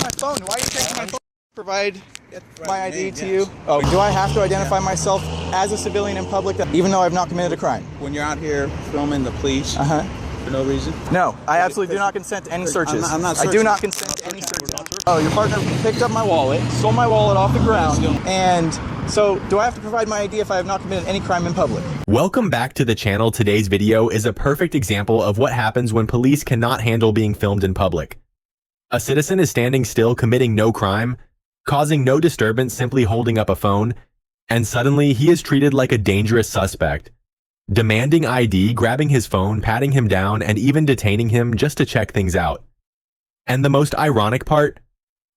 my phone. Why are you taking my phone? Provide my ID to you. Oh, do I have to identify myself as a civilian in public, even though I've not committed a crime? When you're out here filming the police for no reason? No, I absolutely do not consent to any searches. I'm not I do not consent to any searches. Oh, your partner picked up my wallet, stole my wallet off the ground, and so do I have to provide my ID if I have not committed any crime in public? Welcome back to the channel. Today's video is a perfect example of what happens when police cannot handle being filmed in public. A citizen is standing still, committing no crime, causing no disturbance, simply holding up a phone, and suddenly he is treated like a dangerous suspect, demanding ID, grabbing his phone, patting him down, and even detaining him just to check things out. And the most ironic part?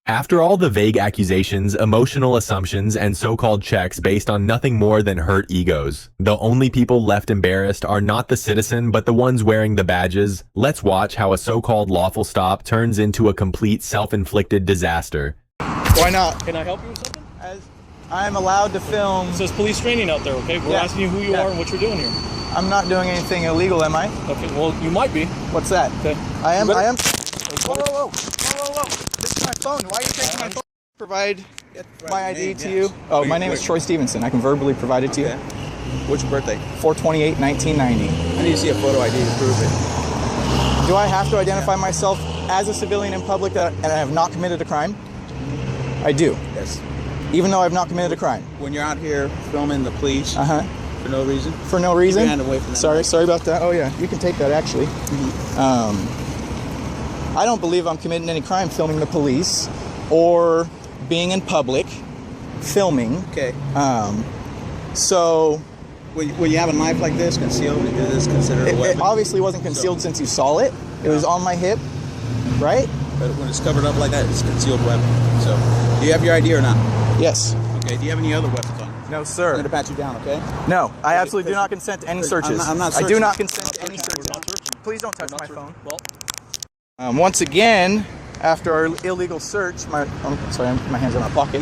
After all the vague accusations, emotional assumptions, and so-called checks based on nothing more than hurt egos, the only people left embarrassed are not the citizen but the ones wearing the badges. Let's watch how a so-called lawful stop turns into a complete self-inflicted disaster. Why not? Can I help you with something? As I'm allowed to film. It says police training out there, okay? We're asking you who you are and what you're doing here. I'm not doing anything illegal, am I? Okay, well, you might be. What's that? Okay. I am. Whoa. This is my phone. Why are you taking my phone? Provide my ID to you. Oh, my name is Troy Stevenson. I can verbally provide it to you. What's your birthday? 4/28/1990. I need to see a photo ID to prove it. Do I have to identify myself as a civilian in public and I have not committed a crime? I do. Yes. Even though I've not committed a crime. When you're out here filming the police for no reason? For no reason? Keep your hand away from that. Sorry about that. Oh yeah, you can take that actually. I don't believe I'm committing any crime filming the police or being in public filming. Okay. So when you have a knife like this concealed, is this considered a weapon? It obviously wasn't concealed since you saw it. It was on my hip, right? But when it's covered up like that, it's a concealed weapon. So, do you have your ID or not? Yes. Okay, do you have any other weapons on you? No, sir. I'm going to pat you down, okay? No, I absolutely do not consent to any searches. I'm not I do searching. not consent to any searches. Please don't touch my phone. Well, Once again, after our illegal search, my hands are in my pocket.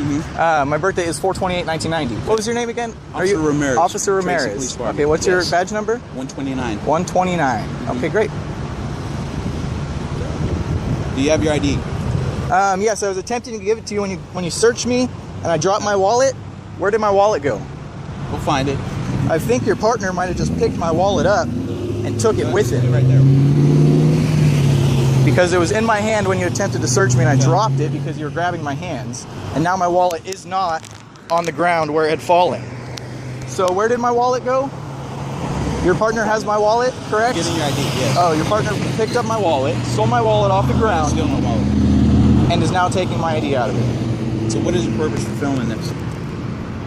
My birthday is 4/28/1990. What was your name again? Officer Ramirez. Officer Ramirez. Okay, what's your badge number? 129. 129. Okay, great. Do you have your ID? Yes, I was attempting to give it to you when you searched me, and I dropped my wallet. Where did my wallet go? We'll find it. I think your partner might have just picked my wallet up and took it with him. Right there. Because it was in my hand when you attempted to search me, and I dropped it because you were grabbing my hands, and now my wallet is not on the ground where it had fallen. So where did my wallet go? Your partner has my wallet, correct? Getting your ID, yes. Oh, your partner picked up my wallet, stole my wallet off the ground, Still no wallet. and is now taking my ID out of it. So what is your purpose for filming this?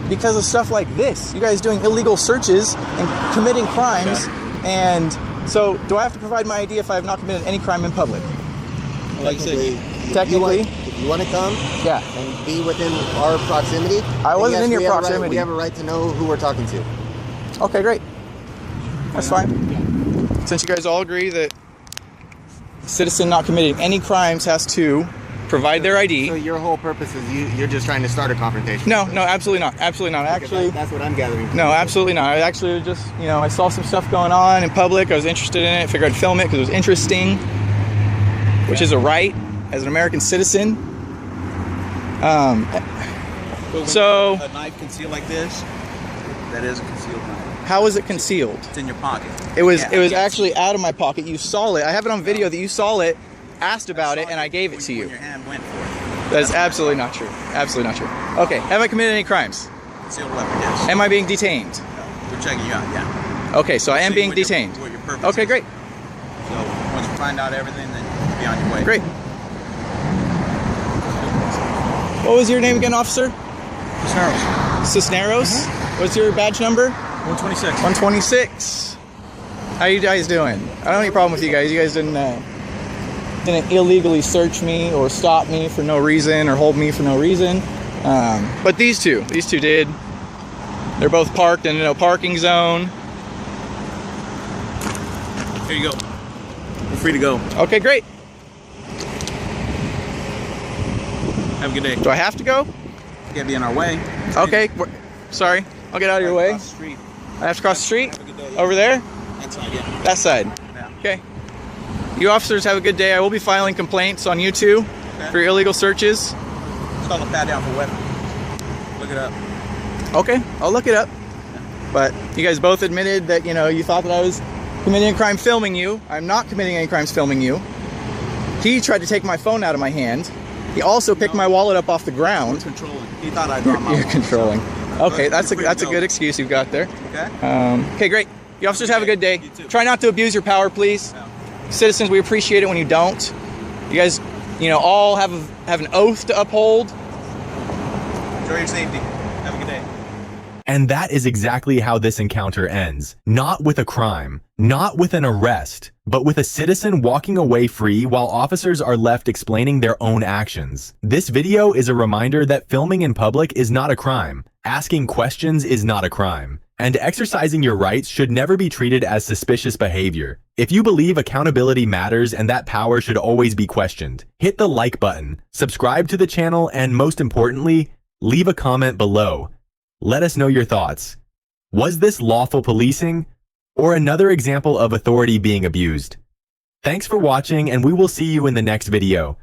Because of stuff like this. You guys doing illegal searches and committing crimes, and so do I have to provide my ID if I have not committed any crime in public? Well, like I said, Technically, if you want to come yeah. and be within our proximity, I wasn't yes, in your we have a right- proximity. we have a right to know who we're talking to. Okay, great. That's fine. Since you guys all agree that a citizen not committing any crimes has to provide their ID. So your whole purpose is you're just trying to start a confrontation. No, absolutely not. Absolutely not. Actually, that's what I'm gathering. no, absolutely not. I actually just, I saw some stuff going on in public. I was interested in it. Figured I'd film it because it was interesting, which is a right as an American citizen. So a knife concealed like this, that is a concealed knife. how was it concealed? It's in your pocket. It was actually out of my pocket. You saw it. I have it on video that you saw it, asked about it, and I gave it to you. When your hand went for it. That is absolutely not true. Absolutely not true. Okay, have I committed any crimes? Concealed weapon, yes. Am I being detained? We're checking you out, yeah. Okay, so I am See being what your- detained. what your purpose Okay, is. great. So once you find out everything, then you'll be on your way. Great. What was your name again, officer? Cisneros. Cisneros? What's your badge number? 126. 126. How you guys doing? I don't have any problem with you guys. You guys didn't illegally search me or stop me for no reason or hold me for no reason. But these two did. They're both parked in a no parking zone. Here you go. You're free to go. Okay, great. Have a good day. Do I have to go? You gotta be in our way. Okay, sorry. I'll get out of your way. Across the street. I have to cross the street? Have a good day, yeah. Over there? That side, yeah. That side. Yeah. Okay. You officers have a good day. I will be filing complaints on you two. for your illegal searches? It's called a pat down for weapon. Look it up. Okay, I'll look it up. But you guys both admitted that, you know, you thought that I was committing a crime filming you. I'm not committing any crimes filming you. He tried to take my phone out of my hand. He also picked my wallet up off the ground. Controlling. He thought I dropped my You're wallet. controlling. Okay, that's a You're free to go. good excuse you've got there. Okay. Okay, great. You officers have a good day. You too. Try not to abuse your power, please. Yeah. Citizens, we appreciate it when you don't. You guys, you know, all have an oath to uphold. Enjoy your safety. Have a good day. And that is exactly how this encounter ends. Not with a crime, not with an arrest, but with a citizen walking away free while officers are left explaining their own actions. This video is a reminder that filming in public is not a crime, asking questions is not a crime, and exercising your rights should never be treated as suspicious behavior. If you believe accountability matters and that power should always be questioned, hit the like button, subscribe to the channel, and most importantly, leave a comment below. Let us know your thoughts. Was this lawful policing or another example of authority being abused? Thanks for watching, and we will see you in the next video.